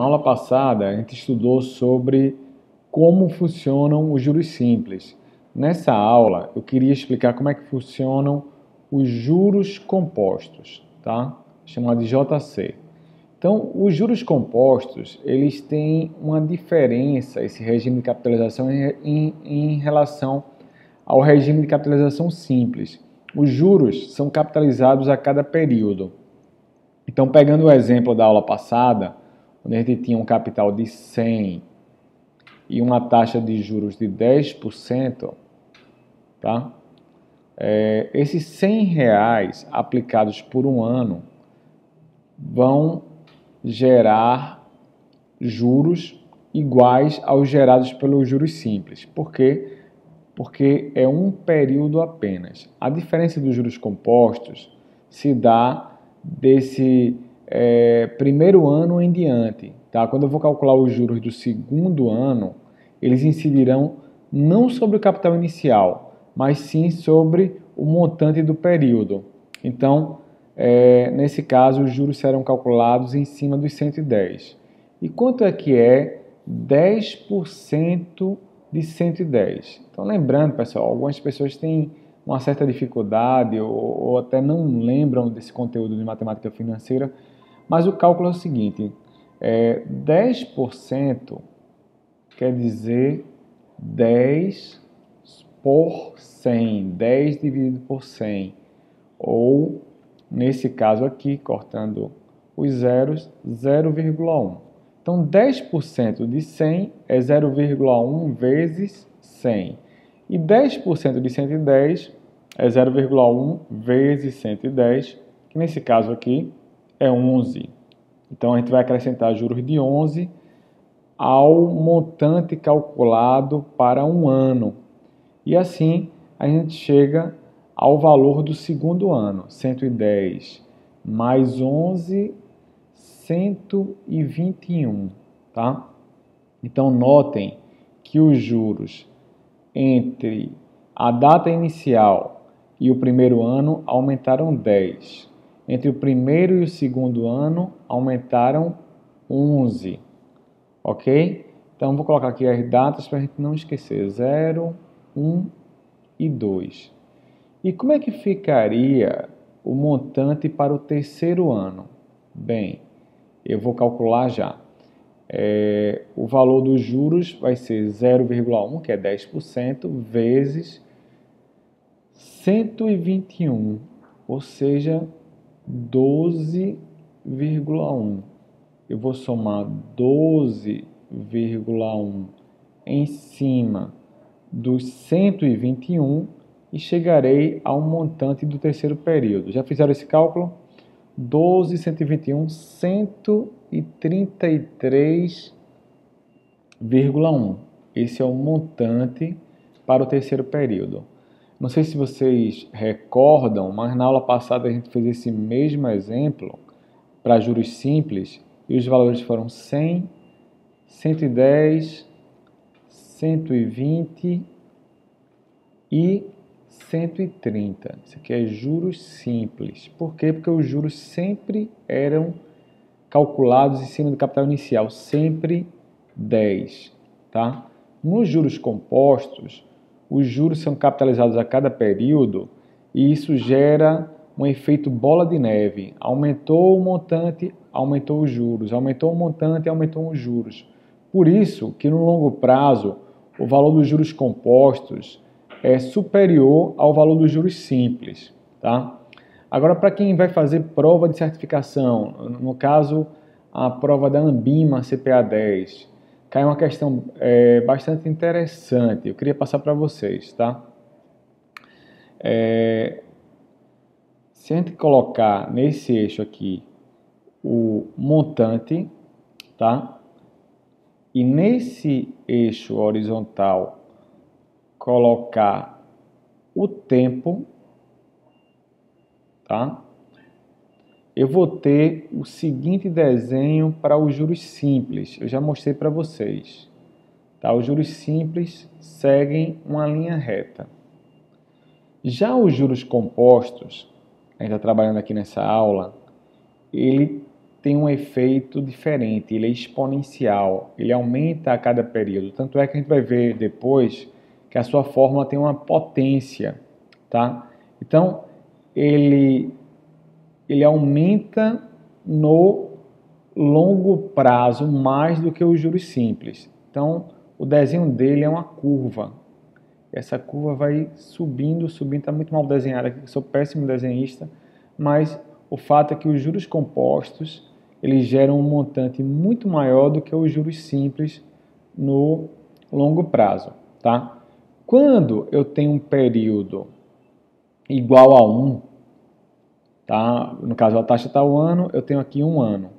Na aula passada, a gente estudou sobre como funcionam os juros simples. Nessa aula, eu queria explicar como é que funcionam os juros compostos, tá? Chamado de JC. Então, os juros compostos, eles têm uma diferença, esse regime de capitalização, em relação ao regime de capitalização simples. Os juros são capitalizados a cada período. Então, pegando o exemplo da aula passada, onde a gente tinha um capital de 100 e uma taxa de juros de 10%, tá? Esses 100 reais aplicados por um ano vão gerar juros iguais aos gerados pelos juros simples. Por quê? Porque é um período apenas. A diferença dos juros compostos se dá desse primeiro ano em diante. Tá? Quando eu vou calcular os juros do segundo ano, eles incidirão não sobre o capital inicial, mas sim sobre o montante do período. Então, nesse caso, os juros serão calculados em cima dos 110. E quanto é que é 10% de 110? Então, lembrando, pessoal, algumas pessoas têm uma certa dificuldade ou até não lembram desse conteúdo de matemática financeira, mas o cálculo é o seguinte, 10% quer dizer 10 por 100, 10 dividido por 100, ou, nesse caso aqui, cortando os zeros, 0,1. Então, 10% de 100 é 0,1 vezes 100. E 10% de 110 é 0,1 vezes 110, que nesse caso aqui é 11. Então, a gente vai acrescentar juros de 11 ao montante calculado para um ano. E assim, a gente chega ao valor do segundo ano, 110 mais 11, 121, tá? Então, notem que os juros entre a data inicial e o primeiro ano aumentaram 10. Entre o primeiro e o segundo ano aumentaram 11, ok? Então, vou colocar aqui as datas para a gente não esquecer, 0, 1 e 2. E como é que ficaria o montante para o terceiro ano? Bem, eu vou calcular já. O valor dos juros vai ser 0,1, que é 10%, vezes 121, ou seja, 12,1. Eu vou somar 12,1 em cima dos 121 e chegarei ao montante do terceiro período. Já fizeram esse cálculo? 12, 121, 133,1. Esse é o montante para o terceiro período. Não sei se vocês recordam, mas na aula passada a gente fez esse mesmo exemplo para juros simples e os valores foram 100, 110, 120 e 130. Isso aqui é juros simples. Por quê? Porque os juros sempre eram calculados em cima do capital inicial, sempre 10, tá? Nos juros compostos, os juros são capitalizados a cada período e isso gera um efeito bola de neve. Aumentou o montante, aumentou os juros. Aumentou o montante, aumentou os juros. Por isso que no longo prazo, o valor dos juros compostos é superior ao valor dos juros simples, tá? Agora, para quem vai fazer prova de certificação, no caso, a prova da Anbima CPA 10, cai uma questão bastante interessante. Eu queria passar para vocês, tá? Se a gente colocar nesse eixo aqui o montante, tá? E nesse eixo horizontal colocar o tempo, tá? Eu vou ter o seguinte desenho para os juros simples. Eu já mostrei para vocês, tá? Os juros simples seguem uma linha reta. Já os juros compostos, a gente está trabalhando aqui nessa aula, ele tem um efeito diferente, ele é exponencial, ele aumenta a cada período. Tanto é que a gente vai ver depois que a sua fórmula tem uma potência, tá? Então, ele aumenta no longo prazo mais do que os juros simples. Então, o desenho dele é uma curva. Essa curva vai subindo, subindo, está muito mal desenhada aqui, sou péssimo desenhista, mas o fato é que os juros compostos, eles geram um montante muito maior do que os juros simples no longo prazo, tá? Quando eu tenho um período igual a 1, tá? No caso, a taxa está 1 ano, eu tenho aqui 1 ano.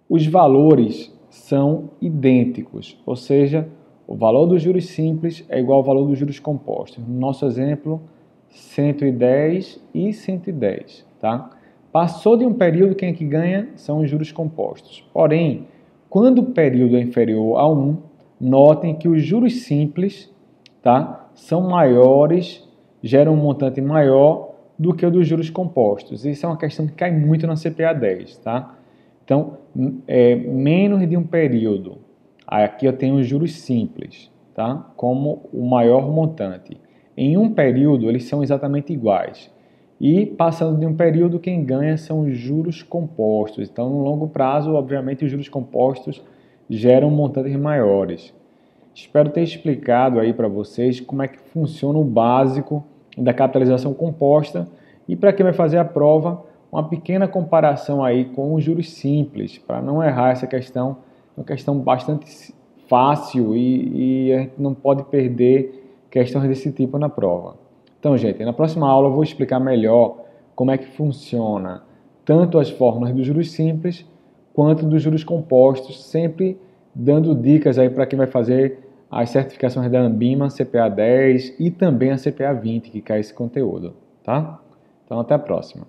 Os valores são idênticos, ou seja, o valor dos juros simples é igual ao valor dos juros compostos. No nosso exemplo, 110 e 110, tá? Passou de um período, quem é que ganha são os juros compostos. Porém, quando o período é inferior a 1, notem que os juros simples, tá, são maiores, geram um montante maior do que o dos juros compostos. Isso é uma questão que cai muito na CPA 10, tá? Então, menos de um período, aqui eu tenho os juros simples, tá? Como o maior montante. Em um período, eles são exatamente iguais. E, passando de um período, quem ganha são os juros compostos. Então, no longo prazo, obviamente, os juros compostos geram montantes maiores. Espero ter explicado aí para vocês como é que funciona o básico da capitalização composta. E para quem vai fazer a prova, uma pequena comparação aí com os juros simples, para não errar essa questão, uma questão bastante fácil e a gente não pode perder questões desse tipo na prova. Então, gente, na próxima aula eu vou explicar melhor como é que funciona tanto as fórmulas dos juros simples quanto dos juros compostos, sempre dando dicas aí para quem vai fazer as certificações da Anbima, CPA 10 e também a CPA 20, que cai esse conteúdo, tá? Então, até a próxima.